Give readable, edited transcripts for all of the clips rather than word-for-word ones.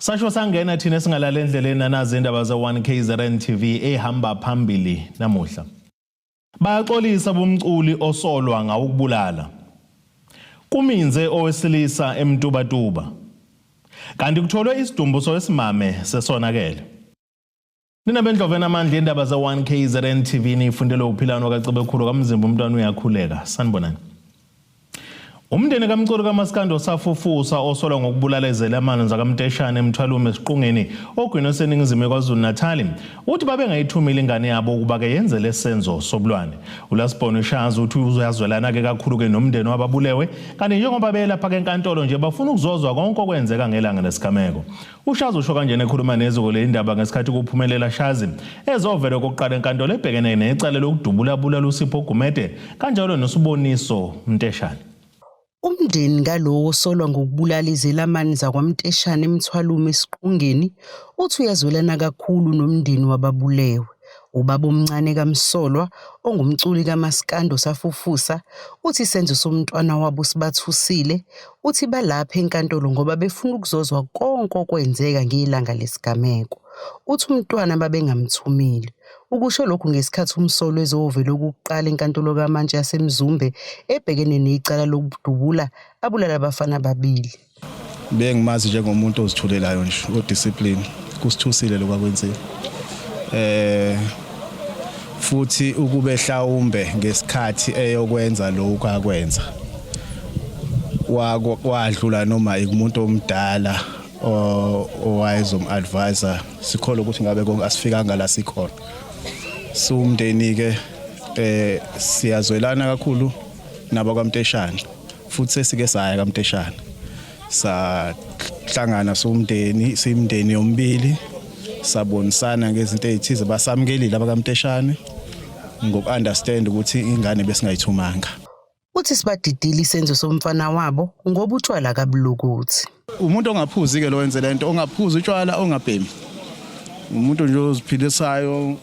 Sasho sangena thina singalala endleleni nazi indaba ze1KZN TV ehamba phambili namuhla. Bayaxolisa bomculi osolwa ngawukubulala. Kuminze owesilisa eMtubatuba. Kanti kutholwe isidumbu sowesimame sesonakele. Nina bendlovena amandla indaba ze1KZN TV nifundele ukuphilana kaCibekhulu kaMzimba umntwana uyakhuleka. Sanibonani. Umndeni kaMculi kaMaskandi osafufusa osolwa ngokubulala izelamani zakaMteshane eMthwalume esiqungeni ogwini oseningizimu KwaZulu-Natal uthi babengayithumile ingane yabo ukuba ke yenze lesenzo sobulwane. uLasibona Shazi uthi uzuyazwelana ke kakhulu ke nomndeni wababulewe kanti njengoba belapha ke enkantolo nje bafuna ukuzozwa konke okwenzeka ngelanga lesigameko. uShazi usho kanjena ekhuluma neziko le indaba ngesikhathi kuphumelela Shazi ezovela kokuqala enkantolo ebhekene necala lokudubula uSipho Gumede kanjalo noSiboniso Mteshane. Umndeni ngalowo osolwa ngokubulala izelamani zakwaMteshane eMthwalume esiqungeni uthi uyazwelana kakhulu nomndeni wababulewe. Ubaba omncane kaMsolwa ongumculi kaMaskandi osafufusa uthi isenzo somntwana wabo sibathusile uthi balapha enkantolo ngoba befuna ukuzozwa konke okwenzeka ngelanga lesigameko. Uthi umntwana babengamthumile. Ukusho lokhu ngesikhathi umsolo ezovela ukuqala enkantolo kaMantshi yaseMzumbe ebhekene necala lokudubula abulala abafana ababili. Bengimazi njengomuntu ozithulelayo nje odiscipline kusithusile lokwakwenziwe. Futhi ukube mhlawumbe ngesikhathi eyokwenza lokho akwenza wadlula noma ikumuntu omdala owayezom-advisor sikholwa ukuthi ngabe konke asifikanga la sikhona. Umndeni ke siyazwelana kakhulu nabo kaMteshane futhi sesike saya kaMteshane sahlangana simndeni yombili sabonisana ngezinto ezithize basamkelile abakaMteshane ngokunderstand ukuthi ingane besingayithumanga. Uthi sibadidile isenzo somfana wabo ngoba utshwala kabulokuthi umuntu ongaphuzi ke lo wenze lento ongaphuzi utshwala ongabhemi umuntu nje oziphilisayo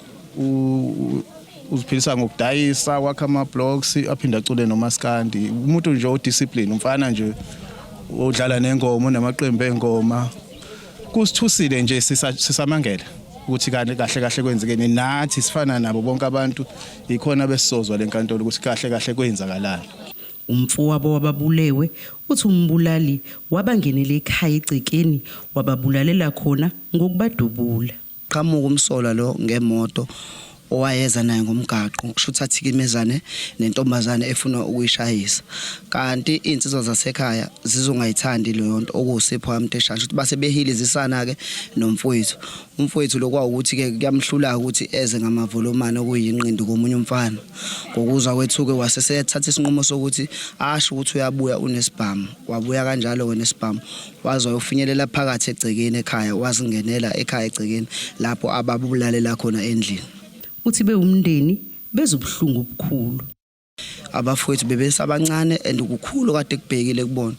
uziphilisa ngokudayisa kwakha ama-blogs aphinda acule noMaskandi umuntu nje odiscipline umfana nje odlala nengoma namaqembu engoma kusithusile nje sisamangela ukuthi kahle kwenzekeni nathi sifana nabo bonke abantu ikhona besizozwa lenkantolo ukuthi kahle kwenzakalana. Umfowabo wababulewe uthi umbulali wabangenele ekhaya egcekeni wababulalela khona ngokubadubula. Qhamuka umsola lo ngemoto owayeza naye ngomgaqo kushuthi athikimezane nentombazane efuna ukuyishayisa kanti insizwa zasekhaya zizongayithandi leyo nto okuSipho kaMteshane ukuthi base behilizisana ke umfowethu lokwa ukuthi ke kuyamhlula ukuthi eze ngamavolomane okuyinqindi komunye umfana ngokuzwa kwethu ke waseseyathatha isinqumo sokuthi asho ukuthi uyabuya unesibhamu wabuya kanjalo wenesibhamu wazwa ufinyelela phakathi egcekeni ekhaya wazingenela ekhaya egcekeni lapho ababulalela khona endlini. Uthi bewumndeni bezobuhlungu obukhulu. Abafowethu bebesabancane ukukhulu kade kubhekile kubona.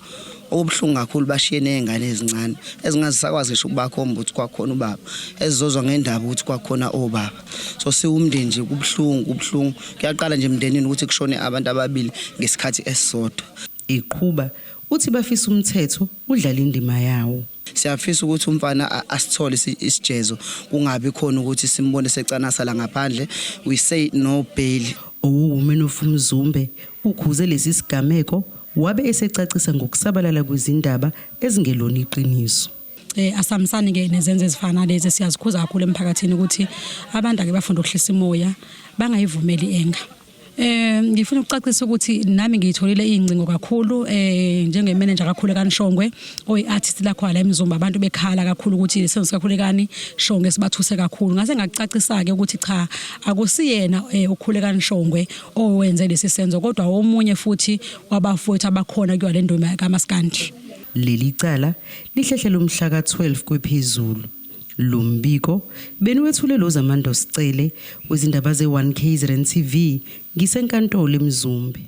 Okubuhlungu kakhulu bashiye nezingane ezincane ezingazisakwazi ngisho ukubakhomba ukuthi kwakhona ubaba ezizozwa ngendaba ukuthi kwakhona obaba. So siwumndeni nje kubuhlungu kuyaqala nje emndenini ukuthi kushone abantu ababili ngesikhathi esisodwa. Iqhuba uthi bafisa umthetho udlala indima yawo. Siyafisa ukuthi umfana asithole isijezo kungabi khona ukuthi simbone secanasa la ngaphandle we say no bail. Uwumeni ofumzumbe ukhuze lesi sigameko wabe esecacisa ngokusabalala kwezindaba ezingelona iqiniso. Asamsani ke nezenzo ezifana lezi siyazikhuza kakhulu emphakathini ukuthi abantu ake bafunda ukuhlisa imoya bangayivumeli enga. Ngifuna ukucacisa ukuthi nami ngiyitholile ingcingo kakhulu njengemanager kakhulu kaNshongwe oyiartist lakho la eMzumba abantu bekhala kakhulu ukuthi isenzo kakhulu kani Shongwe sibathuse kakhulu ngase ngacacisa ke ukuthi cha akusiyena ukhule kaNshongwe owenze lesi senzo kodwa omunye futhi wabafowethu abakhona kuyo le ndoma kaMaskandi. Leli cala lihlehlela umhla ka12 kwephezulu. Lumbiko beniwethulelo zamando sicele wezindaba ze1KZN TV ngisenkantolo eMzumbe.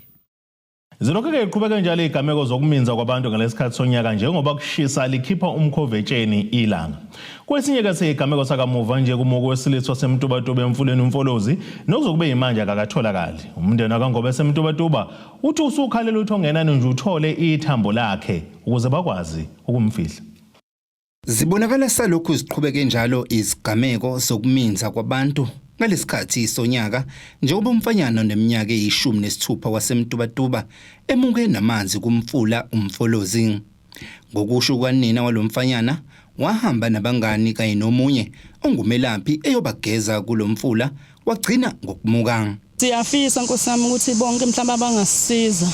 Zilokho ke iqhubeka njalo igameko zokuminza kwabantu ngalesikhathi sonyaka njengoba kushisa likhipha umkhovetsheni ilanga. Kwesinye ke seyigameko sakamuva nje kumuko wesilitho seMtubatuba emfuleni uMfolozi nokuzokube imanje akakatholakali. Umndeni kaNgobe seMtubatuba uthi usukhalela uthi ongenani nje uthole ithambo lakhe ukuze bakwazi ukumfihla. Zibonakala salokhu ziqhubeke njalo izigameko zokuminza kwabantu ngalesikhathi sonyaka njengoba umfanyana oneminyaka eyi-16 wasemtubatuba emuke namanzi kumfula uMfolozi. Ngokusho kwanina walomfanyana wahamba nabangani kanye nomunye ongumelaphi eyobageza kulomfula wagcina ngokumuka. Siyafisa nkosami ukuthi bonke mhlawumbe abangasisiza.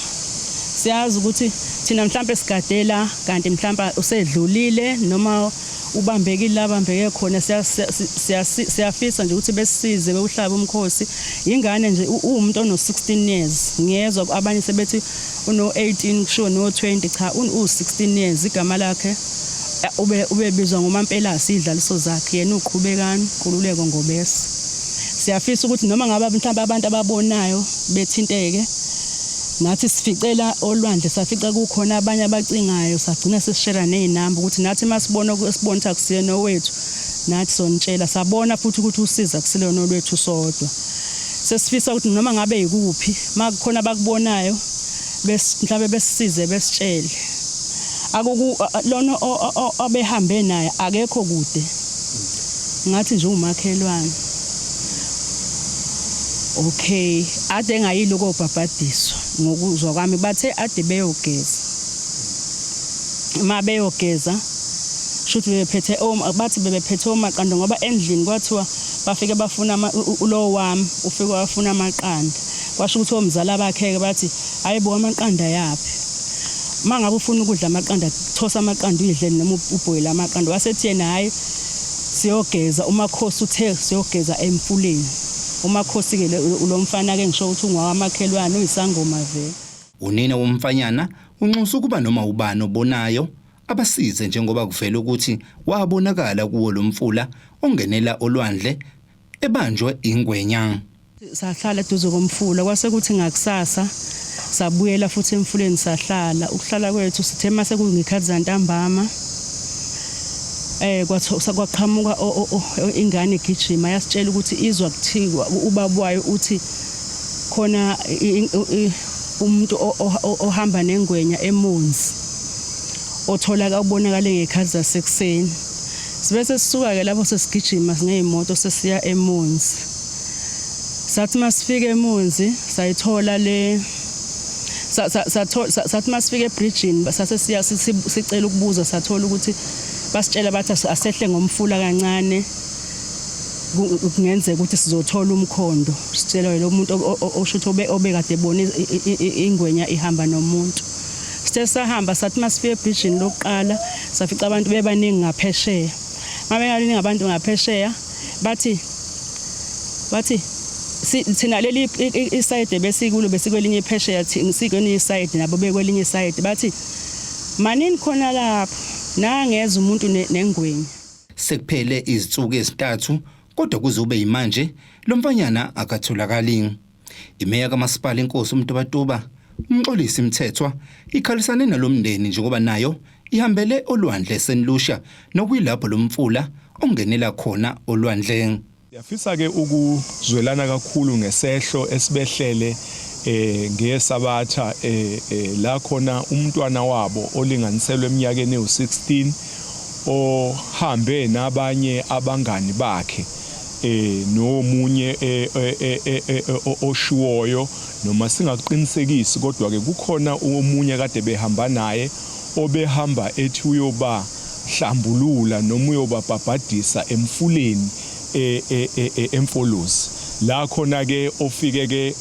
Siyazi ukuthi thina mhlawumbe sigadela kanti mhlawumbe usedlulile noma ubambekile labambeke khona siyafisa nje ukuthi besisize bewuhlaba umkhosi. Ingane nje umuntu ono 16 years. Ngiyezwa abanye sebethi uno 18 kusho no 20 cha u16 years igama lakhe ubebizwa ngoMampelasi idlaliso zakhe yena uqhubekani kululeko ngobese. Siyafisa ukuthi noma ngaba mhlawumbe abantu ababonayo bethinteke nathi sificela olwandle safica kukhona abanye abacingayo sagcina sesishera nezinamba ukuthi nathi masibona ukuthi akusiyena owethu nathi sonitshela sabona futhi ukuthi usiza kusilona olwethu sodwa. Sesifisa ukuthi noma ngabe yikuphi makukhona abakubonayo mhlawumbe besisize besitshele. Lona obehambe naye akekho kude ngathi nje umakhelwane. Okay, ade engayilo kobhabhadiswa ngokuzwa kwami bathe ade beyogeza. Uma beyogeza shuthi bebephethe bathi bebephethe omaqanda ngoba endlini kwathiwa bafike bafuna lo wami ufike wafuna amaqanda. Kwasho ukuthi omzala bakhe bathi hayibo amaqanda yapi. Mangabe ufuna ukudla amaqanda thosa amaqanda uyidle noma ubhoyela amaqanda wasethi yena hayi siyogeza umakhosi uthe siyogeza emfuleni. Umakhosi ke lo mfana ke ngisho ukuthi ungwamakhelwane uyisangoma vele. Unina womfanyana unxusa ukuba noma ubani obonayo abasize njengoba kuvela ukuthi wabonakala kuwo lo mfula ongenela olwandle ebanjwe ingwenya. Sahlala eduze komfula kwase kuthi ngakusasa sabuyela futhi emfuleni sahlala ukuhlala kwethu sithe mase kungikhathi zantambama kwaqhamuka ingane igijima yasitshela ukuthi izwa kuthiwa ubaba wayo uthi khona umuntu ohamba nengwenya eMonzi otholaka ubonakala ngekhathi zasekuseni. Sibese sisuka ke lapho sesigijima ngezimoto sesiya eMonzi. Sathi masifika eMonzi sayithola le sathi masifika ebridgeini sase sicela ukubuza sathola ukuthi basitshela bathi asehle ngomfula kancane kungenzeka ukuthi sizothola umkhondo. Sicela lo muntu oshuthi obekade ebona ingwenya ihamba nomuntu. Sithe sahamba sathi masifika ebridgeini lokuqala safica abantu bebaningi ngaphesheya. Mabenganingi abantu ngaphesheya bathi thina leli iside besikulo besikwelinye iphesheya sikwelinye iside nabo bekwelinye iside bathi manini khona lapho nangeza umuntu nengwenya. Sekuphele izinsuku ezintathu kodwa kuzobe yimanje lo mfanyana akatholakali. Imeya kaMasipala inkosi uMtubatuba umxolisi Mthethwa ikhalisane nalomndeni njengoba nayo ihambele olwandle Senlusha nokuyilapho lomfula ongenela khona olwandle. Yafisa ke ukuzwelana kakhulu ngesehlo esibehlele ngesabatha la khona umntwana wabo olinganiselwe eminyakeni u16 ohambe nabanye abangani bakhe nomunye oshiwoyo noma singaqinisekisi kodwa ke kukhona omunye kade behamba naye obehamba ethi uyoba hlambulula noma uyobabhabhadisa emfuleni eMfolozi la khona ke ofike ke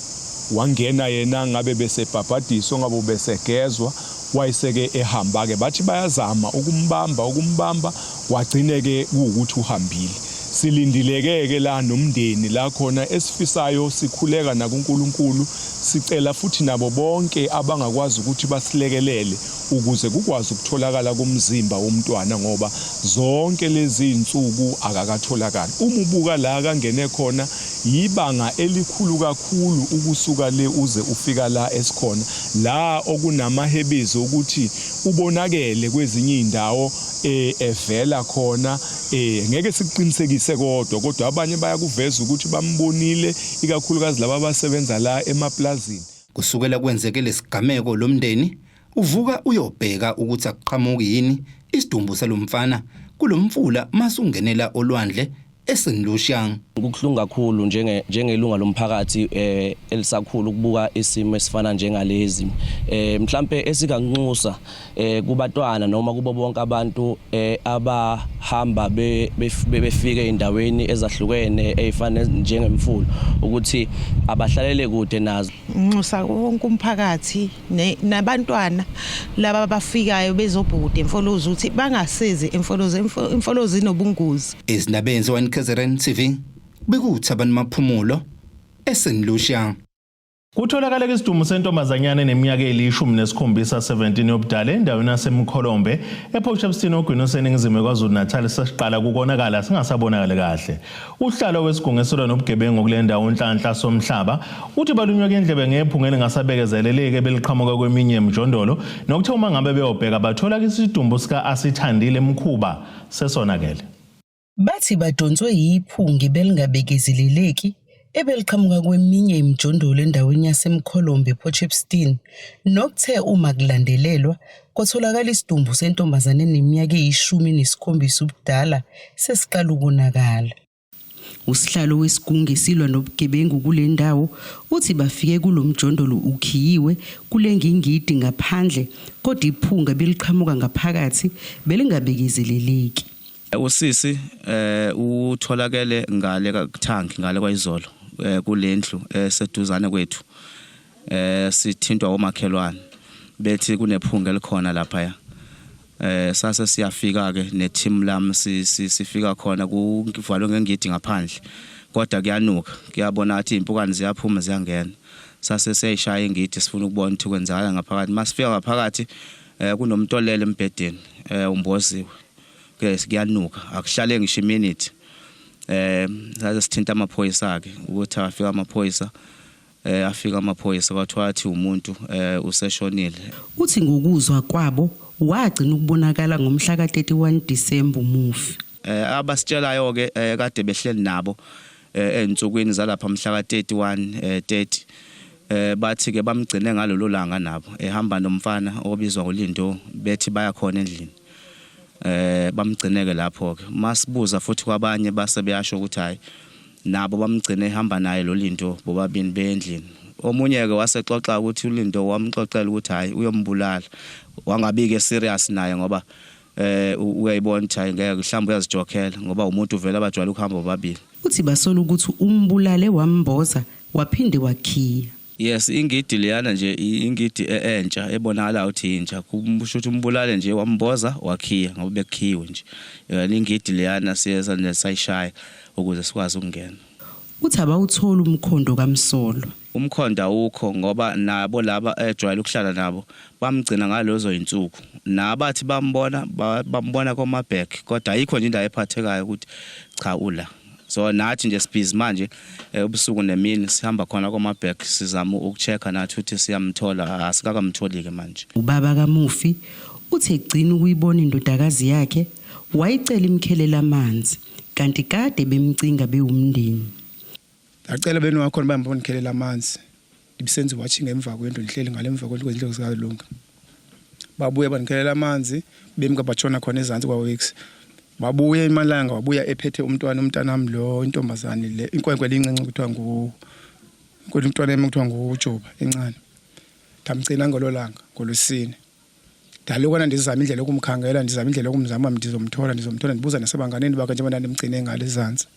wangena yena ngabe besebhabhadiswa ngabo besegezwa wayeseke ehamba ke bathi bayazama ukumbamba wagcine ke ukuthi uhambile. Silindileke ke la nomndeni la khona esifisayo sikhuleka nakuNkulunkulu sicela futhi nabo bonke abangakwazi ukuthi basilekelele ukuze kukwazi ukutholakala komzimba womntwana ngoba zonke lezi insuku akakatholakala. Uma ubuka la kangene khona yibanga elikhulu kakhulu ukusuka le uze ufika la esikhona la okunamahebizi ukuthi ubonakele kwezinye indawo evela khona ngeke siqinisekise kodwa abanye bayakuveza ukuthi bambonile ikakhulukazi laba abasebenza la emaplazini. Kusukela kwenzeke lesigameko lomndeni uvuka uyobheka ukuthi aqhamuki yini isidumbu salomfana kulomfula masungenela olwandle eSt Lucia. Kukhulunga kakhulu njengelunga lomphakathi elisakhulu ukubuka isimo esifana njengalezi mhlambe esikanxusa kubatwana noma kubo bonke abantu abahamba befike endaweni ezahlukene ezifana njengemfulo ukuthi abahlalele kude nazo. Nxusa wonke umphakathi nabantwana laba bafikayo bezobhuda emfolozi ukuthi bangasizi emfolozi inobungozi. Izindabeni ze-KZN TV bekuthabani maphumulo eSt Lucia. Kutholakala isidumbu sentombazanyana neminyaka eli-17 yobudala endaweni yaseMkholombe ePortshepstone ogwini oseningizimu KwaZulu-Natal sesiqala kukonakala singasabonakali kahle. Uhlalo wesigungu esilwa nobugebengu kule ndawo uNhlanhla Somhlaba uthi balunywa kendlebe ngephunga elingasabekezeleleke beliqhamuka kweminye emjondolo nokuthe uma ngabe beyobheka bathola isidumbu sika Asithandile Mkhuba sesonakele. Bathi badonswe yiphunga belingabekezeleleki ebeliqhamuka kweminye imijondolo endaweni yaseMkholombe ePortshepstone nokuthe uma kulandelelwa kwatholakala isidumbu sentombazane eneminyaka eyi-17 ubudala sesiqala ukonakala. Usihlalo wesigungu esilwa nobugebengu kule ndawo uthi bafike kulomjondolo ukhiyiwe kule ngingidi ngaphandle kodwa iphunga beliqhamuka ngaphakathi belingabekezeleleki. Usisi utholakele ngale kaThangi ngale kwaIzolo kulendlu eseduzane kwethu sithintwa omakhelwane bethi kunephunga elikhona lapha sase siyafika ke neteam lami sifika khona kuvalwe ngengidi ngaphandle kodwa kuyanuka kuyabona athi impukane ziyaphuma ziyangena sase siyishaya ingidi sifuna ukubona ukuthi kwenzakala ngaphakathi masifika ngaphakathi kunomntolele embedeni umboziwe ke kuyanuka akuhlale ngisho iminute saze sithinta amaphoyisa ake ukuthi afika amaphoyisa kwathiwa athi umuntu useshonile. Uthi ngokuzwa kwabo wagcina ukubonakala ngomhla ka-31 Disemba umufi. Abasitshelayo ke kade behleli nabo ensukwini zalapha mhla ka-31 bathi ke bamgcine ngalolu langa nabo ehamba nomfana obizwa ngoLindo bethi baya khona endlini. Bamgcineke lapho ke masibuza futhi kwabanye base beyasho ukuthi hayi nabo bamgcine ehamba naye lo Lindo bobabini beendlini. Omunye ke wasexoxa ukuthi uLindo wamxoxela ukuthi hayi uyombulala wangabike serious naye ngoba uyayibona ukuthi hayi ngeke mhlawumbe uyazijokhela ngoba umuntu uvela abajwayele ukuhamba bobabili. Uthi basola ukuthi umbulale wamboza waphinde wakhiya. Yes, ingidi leyana nje ingidi entsha ebonakala ukuthi intsha kumusho ukuthi umbulale nje wamboza wakhiya ngoba bekhiwe nje. Ingidi leyana siyeza nesayishaya ukuze sikwazi ukungena. Uthi abawuthola umkhondo kaMsolo. Umkhondo awukho ngoba nabo laba ejwayele ukuhlala nabo bamgcina ngalozo insuku. Nabathi bambona komabhek kodwa ayikho nje indawo ephathekayo ukuthi cha ula. So nathi nje sibhizi manje ubusuku nemini sihamba khona komabhek sizama ukuchecka nathi ukuthi siyamthola asikakamtholi ke manje. Ubaba kaMufi uthi egcina ukuyibona indodakazi yakhe wayicela imkhelela amanzi kanti kade bemcinga bewumndeni. Acela benu wakhona bayambona ikhelela amanzi ibisenze watchi ngemva kwendlu nihleli ngalemva kwendlu zikaLunga. Babuye banikhelela amanzi bemka batshona khona ezantsi kwaWix. Wabuye emalanga wabuya ephethe umntanami lo intombazane le inkwenkwe lincinci kuthiwa umntwana emkuthiwa nguJoba encane. Damgcina ngololanga ngolosine. Dalokwana ndizama indlela yokumkhangela ndizama indlela yokumzama ndizomthola ndibuza nasebanganeni bakhe njengoba ndimgcine ngale ezantsi.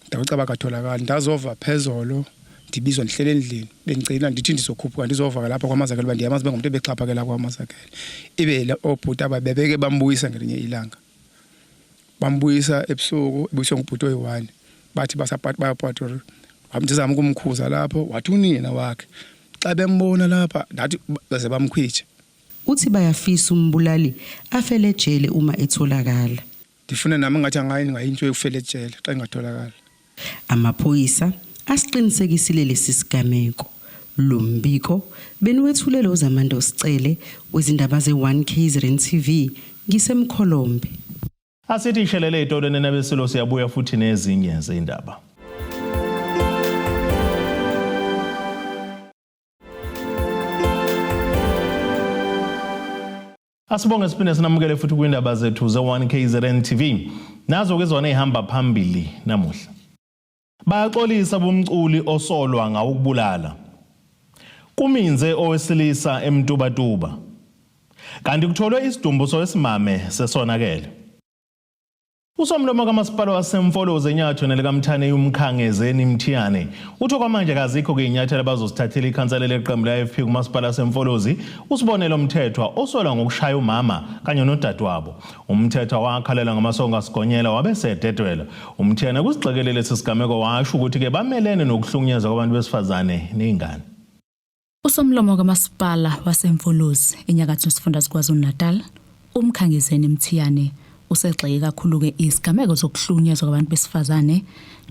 Ndawucaba katholakala ndazova phezolo ndibizwa ndihlele endlini bengicela ndithi ndizokhuphuka ndizova lapha kwaMazakela ba ndiyamazi bengumuntu ebexhaphakela kwaMazakela. Ibe obhuti ababebeke bambuyisa ngelinye ilanga. Bambuyisa ebusuku ebuyiswa ngubhuti oyi-1 bathi bayapatrol wamthizama ukumkhuza lapho wathi unina wakhe xa bembona lapha nathi baze bamkhwitshe. Uthi bayafisa umbulali afele ejele uma etholakala. Ndifuna nami ngathi ngayinto yokufela ejele xa ingatholakala. Amaphoyisa asiqinisekisile lesi sigameko. Lo mbiko beniwethulelo uZamando Sicele wezindaba ze-1KZN TV ngisemkholombe. Asithi ishelele itolweni nabesilo siyabuya futhi nezinye zeindaba. Asibonge siphinde sinamukele futhi kwindaba zethu ze-1KZN TV. Nazo ke zona ehamba phambili namuhla. Bayaxolisa bomculi osolwa ngawukubulala. Kuminze owesilisa eMtubatuba. Kanti kutholwe isidumbu sowesimame sesonakele. Usomlomo kamasipala waseMfolozi enyatho nelikaMthane uMkhangezeni Mthiyane utho kwamanje akazikho ke inyathelo abazosithathela ikhansela leqembu la-FP kumasipala waseMfolozi usibonelo umthethwa osolwa ngokushaya umama kanye nodadewabo. Umthethwa wakhalela ngamasongo asigonyela wabesededwela. Umthiyane kusigxekele lesi sigameko washo ukuthi ke bamelene nokuhlukunyezwa kwabantu besifazane nezingane. Usomlomo kamasipala waseMfolozi enyakatho sifundazwe KwaZulu-Natal uMkhangezeni Mthiyane usegxeke kakhulu ke isigameko zokuhlukunyezwa kwabantu besifazane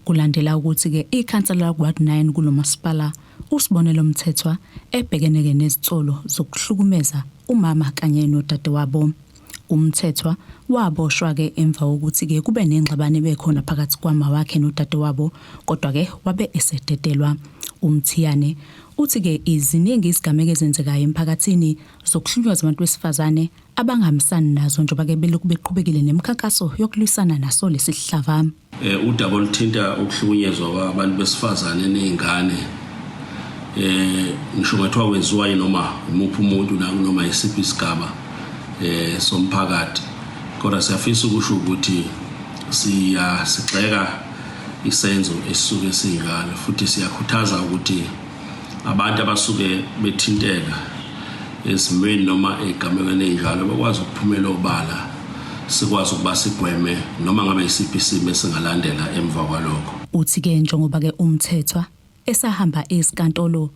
kulandela ukuthi ke ikhansela Ward 9 kulomasipala usibonelo umthethwa ebhekene ke nezitsolo zokuhlukumeza umama kanye nodadewabo. Umthethwa waboshwa ke emva kokuthi ke kube nengxabano bekhona phakathi kwama wakhe nodadewabo kodwa ke wabe esededelwa. Umthiyane uthi ke iziningi isigameko ezenzekayo emphakathini zokuhlukunyezwa abantu besifazane abangahambisani nazo njengoba ke belokhu beqhubekile nemikhankaso yokulwisana naso lesihlava. Udaba oluthinta ukuhlukunyezwa kwabantu besifazane nezingane ngisho ngathi wawenziwa noma umuphi umuntu noma isiphi isigaba somphakathi. Kodwa siyafisa ukusho ukuthi sigxeka isenzo esisuke sinjalo futhi siyakhuthaza ukuthi abantu abasuke bethinteka esimweni noma egamekweni enjalo bakwazi ukuphumela obala sikwazi ukuba sigweme noma ngabe isiphi isimo esingalandela emva kwalokho. Uthi ke njengoba ke umthethwa esahamba ezinkantolo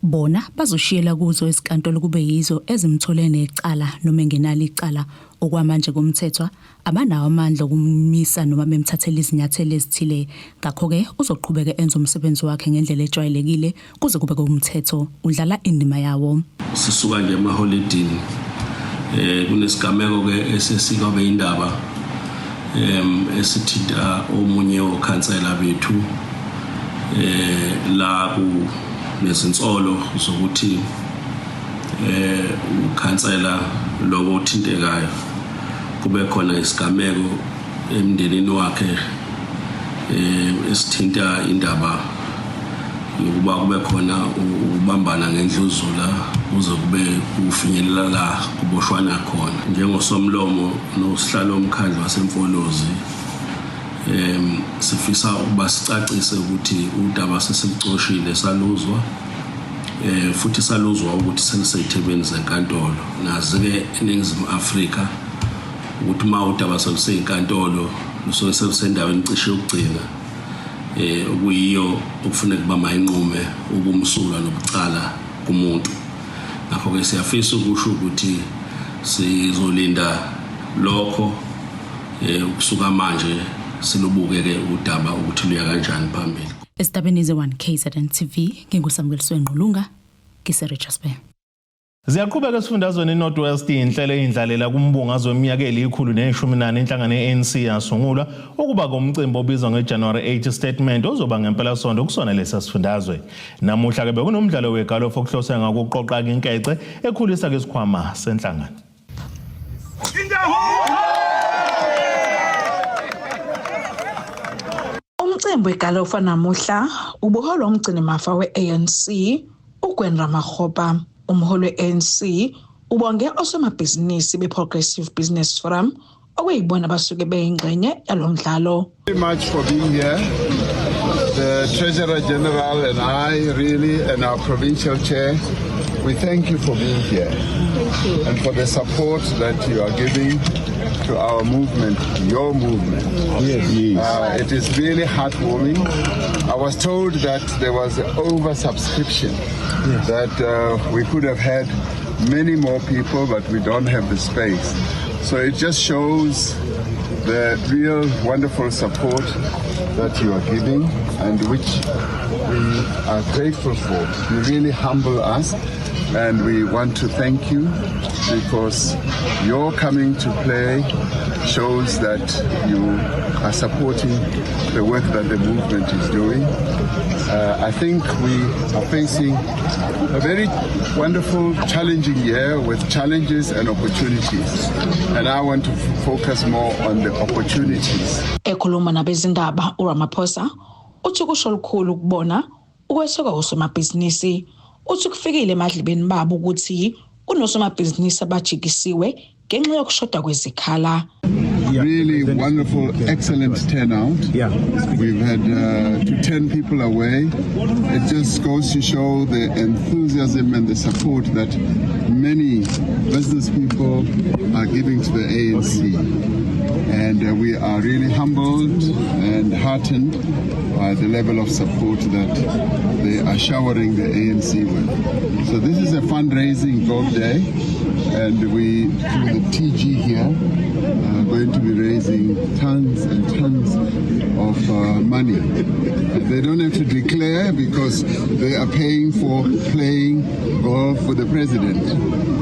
bona bazoshiyela kuzo ezinkantolo kube yizo ezimthole necala noma engenalo icala okwamanje komthethwa abanawo amandla okumisa noma bemthathela izinyathelo ezithile. Ngakho ke uzoqhubeka enza umsebenzi wakhe ngendlela ejwayelekile kuze kube umthetho udlala indima yawo. Sisuka nje emaholidini kunesigameko ke esesikabe indaba esithinta omunye okhansela bethu la ku nezinsolo zokuthi ukhansela lowo uthintekayo kube khona isigameko emndenini wakhe esithinta indaba yokuba kube khona ukubambana ngendluzula kuze kube kufinyelela la kuboshwana khona. Njengosomlomo nosihlalo omkhandlu waseMfolozi sifisa ukuba sicacise ukuthi udaba sesicoshile saluzwa futhi saluzwa ukuthi selisethebeni zenkantolo. Nazi ke eNingizimu Afrika ukuthi uma udaba seluseyinkantolo lusuke selusendaweni cishe ukugcina okuyiyo okufanele kuba mayinqume ukumsula nokucala kumuntu. Ngakho ke siyafisa ukusho ukuthi sizolinda lokho ukusuka manje silubukeke udaba ukuthi luya kanjani phambili. Estabeni ze-1KZN TV nginguSamuel Ngqulunga ngiseRichards Bay. Ziyaqhubeka esifundazweni eNorthwest inhlelo eyindlalela kumbungazwe weminyaka eli-114 inhlangano ye-ANC yasungulwa ukuba komcimbi obizwa ngeJanuary 8 statement ozoba ngempela sonto kusona lesi sifundazwe. Namuhla ke bekunomdlalo wegolf okuhloswe ngakuqoqa inkece ekhulisa ke isikhwama senhlangano. Umcimbi wegalofa namuhla ubuholwa umgcini mafa we-ANC uGwen Ramakgopa. Umholi we-ANC ubonge osomabhizinisi be-Progressive Business Forum okuyibona basuke beyingxenye yalomdlalo. Very much for being here. The Treasurer General and I really and our provincial chair, we thank you for being here. Thank you. And for the support that you are giving to our movement, your movement. Yes. It is really heartwarming. I was told that there was an oversubscription, that we could have had many more people, but we don't have the space. So it just shows the real wonderful support that you are giving and which we are grateful for. You really humble us And we want to thank you because your coming to play shows that you are supporting the work that the movement is doing. I think we are facing a very wonderful, challenging year with challenges and opportunities. And I want to focus more on the opportunities. Ekhuluma nabezindaba uRamaphosa uthi kusho lukhulu ukubona ukwesoka usomabhizinisi uthi kufikile emadlibeni babo ukuthi kunosomabhizinisi abajikisiwe ngenxa yokushoda kwezikhala. Really wonderful, excellent turnout. We've had 10 people away. It just goes to show the enthusiasm and the support that many business people are giving to the ANC. And we are really humbled and heartened by the level of support that they are showering the ANC with. So this is a fundraising gold day, and we, through the TG here, are going to be raising tons and tons of money. They don't have to declare because they are paying for playing golf with the president.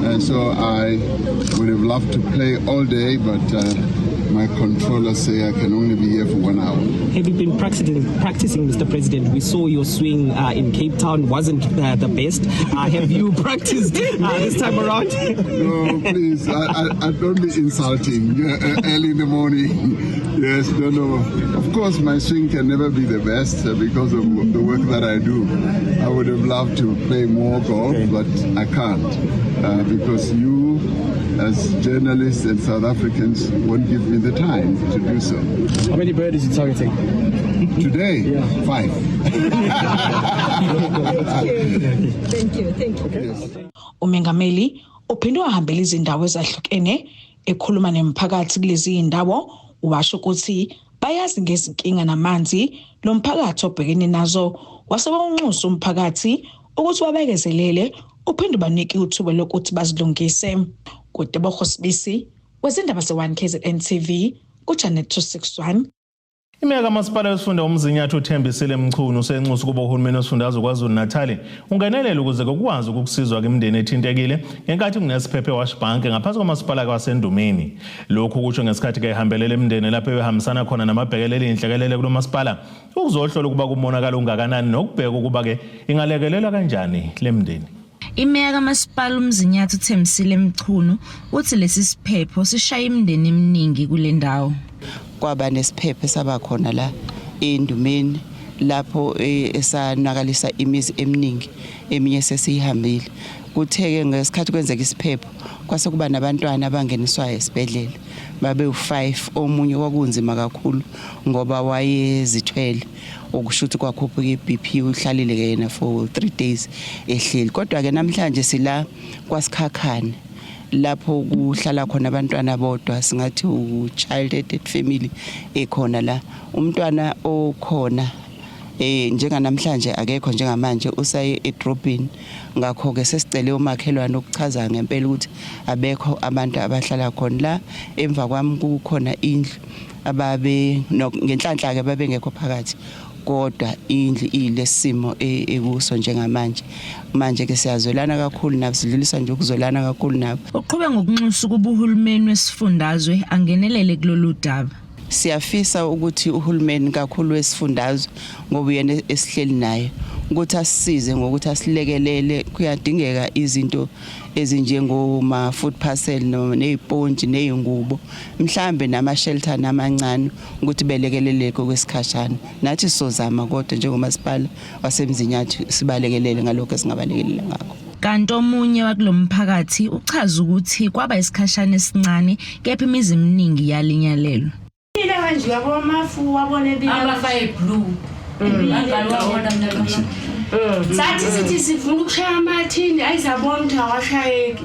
And so I would have loved to play all day, but my controllers say I can only be here for 1 hour. Have you been practicing, Mr. President? We saw your swing in Cape Town wasn't the best. Have you practiced this time around? No, please. I don't be insulting early in the morning. Yes, no. Of course, my swing can never be the best because of the work that I do. I would have loved to play more golf, but I can't because you, as journalists and South Africans, won't give me the time to do so. How many birdies are you targeting? Today, 5. Thank you. Umengameli uphinde wahambela izindawo ezahlukene ekhuluma nemphakathi kulezi indawo washo ukuthi bayazi ngezinkinga namanzi lo mphakathi obhekene nazo wasebonxusa umphakathi ukuthi babekezelele uphinde banike uthuba lokuthi bazilungise. Kutebogo Sibisi wezindaba ze1 KZN TV kuChannel 261. Imeka kamasipala wesifunda umzinyathi uThembisile Mchunu usenxusa kuba uhulumeni wesifundazwe KwaZulu-Natal ungenelela ukuze kukwazi ukusizwa kwemindeni ethintekile ngenkathi kunesiphephe Washbank ngaphansi kwamasipala kwaSendumeni. Lokhu kusho ngesikhathi ehambelele imindeni lapho behambisana khona namabhekelele inhlekelele kulomasipala ukuzohlola ukuba kumonakala ungakanani nokubheka ukuba ke ingalekelelwa kanjani lemindeni. Imeka kamasipala umzinyathi uThembisile Mchunu uthi lesi siphepho sishaya imindeni eminingi kule ndawo. Kwaba nesiphepho sabakhona la eNdumeni lapho esanakalisa imizi eminingi eminye sesihambile. Kutheke ngesikhathi kwenzeka isiphepho kwase kuba nabantwana abangeniswa esibedlela babe u5 omunye kwakunzima kakhulu ngoba wayezithwele ukushuthi kwakhuphuka iBP uhlalile yena for 3 days ehleli. Kodwa ke namhlanje sila kwaSikhakhane lapho kuhlala khona abantwana bodwa singathi u-child aided family ekhona la. Umntwana okhona njenganamhlanje akekho njengamanje usaye edrobhini ngakho ke sesicele umakhelwane ukuchaza ngempela ukuthi abekho abantu abahlala khona la. Emva kwami kukhona indlu ababe ngenhlanhla ke babengekho phakathi kodwa indlu ilesimo ekuso njengamanje. Manje ke siyazwelana kakhulu nabo, sidlulisa nje ukuzwelana kakhulu nabo. Uqhubeka ngokunxusa kuba uhulumeni wesifundazwe angenelele kulolu daba. Siyafisa ukuthi uhulumeni kakhulu wesifundazwe ngoba yena esihleli naye ukuthi asisize ngokuthi asilekelele. Kuyadingeka izinto ezinjengoma food parcel neziponji nezingubo mhlambe nama shelter namancane ukuthi belekeleleke kwesikhashana. Nathi sizozama kodwa njengomasipala wasemzinyathi sibalekelele ngalokho esingabalekelela ngakho. Kanti omunye wakulomphakathi uchaza ukuthi kwaba isikhashana esincane kepha imizi eminingi yalinyalelwa. Ile kanje yabo mafu wabone bile abafaye blue. Angaliwabona mina. Sathi sithi sifuna ukushaya amathini ayizabona ukuthi awashayeki.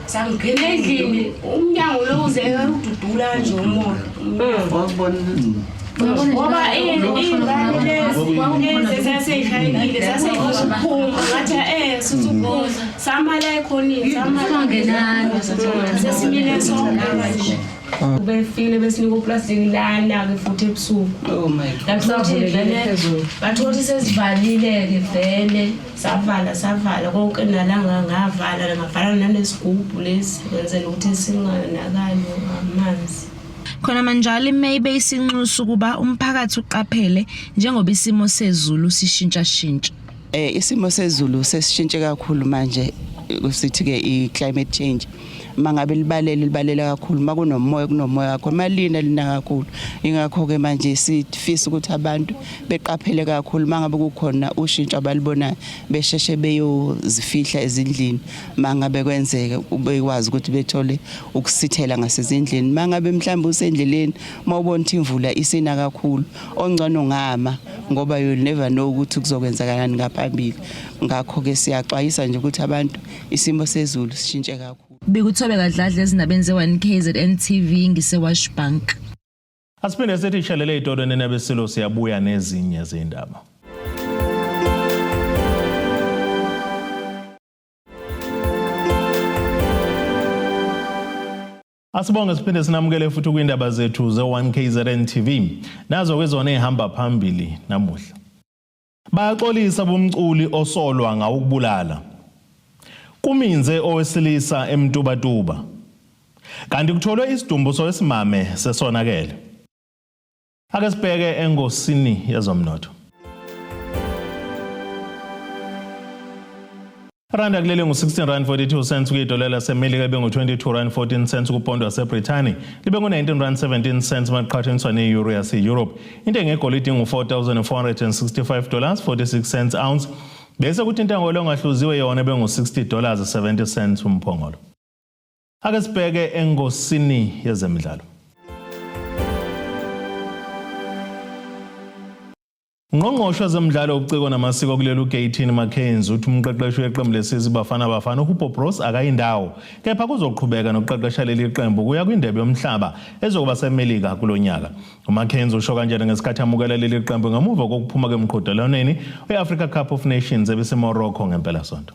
Sangena endlini umnyango lo uzeka ududula nje umoya. Wabona ngoba ingane lezi saseyishayekile saseyikuphuma ngathi sisukuza samala ekhonini samala ngenani sesimile sonke Befile besinika uplastic lana ke futhi ebusuku. Oh my God. Bathu ukuthi sesivalile ke vele savala konke nalanga ngavala ngavala nanesigubhu lesi kwenzela ukuthi singanakali amanzi. Khona manje maybe isinxusa kuba umphakathi uqaphele njengoba isimo sezulu sishintsha. Isimo sezulu sesishintshe kakhulu manje sithi ke i-climate change. Mangabe libalela kakhulu makunomoya kakhulu lina kakhulu ingakho ke manje sifisa ukuthi abantu beqaphele kakhulu mangabe kukhona ushintsho abalibonayo besheshe beyozifihla ezindlini mangabe kwenzeke ubekwazi ukuthi bethole ukusithela ngasezindlini mangabe mhlawumbe usendleleni mawubona ukuthi imvula isina kakhulu ongcono ngama ngoba you never know ukuthi kuzokwenzakalani ngaphambili ngakho ke siyaxwayisa nje ukuthi abantu isimo sezulu sishintshe kakhulu. Bekuthobe kadladla ezindabeni ze1KZN TV ngise-Wash Bank. Asiphinde sithi ishalele itorweni nebesilo siyabuya nezinye zindaba. Asibonge siphinde sinamukele futhi kwindaba zethu ze1KZN TV. Nazo kwezona ehamba phambili namuhla. Bayaxolisa bomculi osolwa ngawukubulala. Kuminze owesilisa eMtubatuba. Kanti kutholwe isidumbu sowesimame sesonakele. Ake sibheke engosini yezomnotho. Randa kulele ngu16.42 kwidola laseMelika libe ngu22.14 kupondo waseBrithani libe ngu19.17 maqhathaniswa ne-euro yase-Europe. Intengo yegolide ngu$4,465.46 ounce. Bese kuthi intengo longahluziwe yona bengu$60.70 umphongolo. Ake sibheke engosini yezemidlalo. Ngqongqoshe zemidlalo ubuciko namasiko kulelo Gayton Mackenzie uthi umqeqeshi weqembu lesizwe Bafana uHubo Bros akayindawo kepha kuzoqhubeka nokuqeqesha leli qembu kuya kwindebe yomhlaba ezokuba seMelika kulonyaka. uMackenzie usho kanjalo ngesikhathi amukela leli qembu ngemuva kokuphuma kwemqhudelwaneni weAfrica Cup of Nations ebeseMorocco ngempela sonto.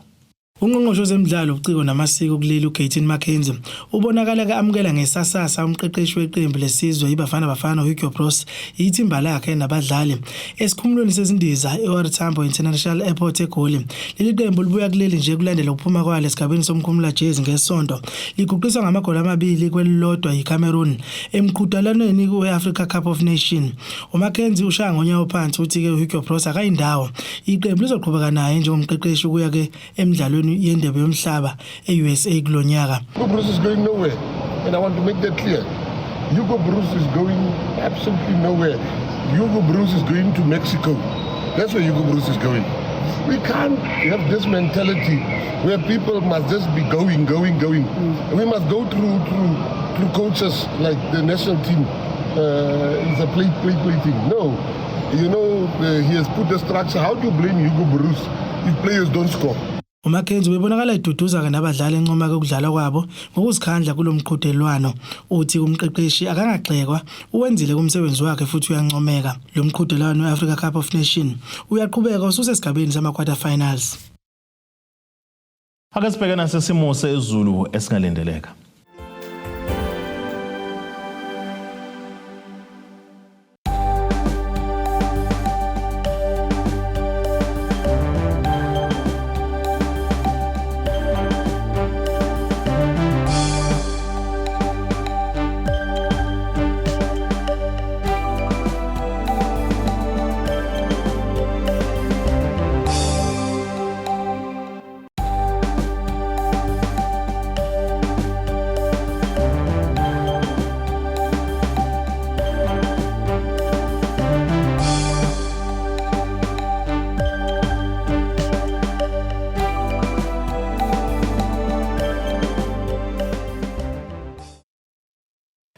Ungqongqoshe wezemidlalo ubuciko namasiko kuleli uGayton Mackenzie ubonakala kaamukela ngesasasa umqeqeshi weqembu lesizwe iBafana uHugo Bros ithimba lakhe nabadlali esikhumulweni sezindiza eOR Tambo International Airport eGoli. Leli qembu libuya kuleli nje kulandela ukuphuma kwalo esigabeni somkhumula jezi ngesonto liguqiswa ngamagoli amabili kwelilodwa yiCameroon emqhudelwaneni weAfrica Cup of Nations. uMackenzie ushaya ngonyawo phansi uthi ke uHugo Bros akayindawo iqembu lizoqhubeka naye njengomqeqeshi ukuya ke emidlalweni yendebe yomhlaba eUSA kulonyaka. Hugo Bros is going nowhere and I want to make that clear. Hugo Bros is going absolutely nowhere. Hugo Bros is going to Mexico. That's where Hugo Bros is going. We can't have this mentality where people must just be going. We must go through coaches like the national team. It's a play thing. No, you know, he has put the structure. How do you blame Hugo Bros if players don't score? uMackenzie ubonakala eduduza ke nabadlali encoma ke ukudlala kwabo ngokuzikhandla kulomqhudelwano uthi umqeqeshi akangagxekwa uwenzile kumsebenzi wakhe futhi uyancomeka. Lo mqhudelwano weAfrica Cup of Nations uyaqhubeka ususe esigabeni sama-quarter finals. Ake sibheke nasesimo sezulu esingalindeleka.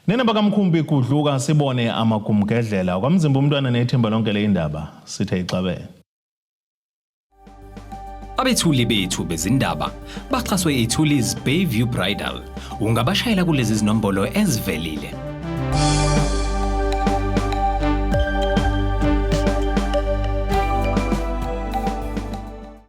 Nena bakamkhumbi kudluka sibone amagumgedlela kwamzimba umntwana nethemba lonke leindaba sithe ixabene. Abethuli bethu bezindaba baxhaswe iThulis Bayview Bridal. Ungabashayela kulezi zinombolo ezivelile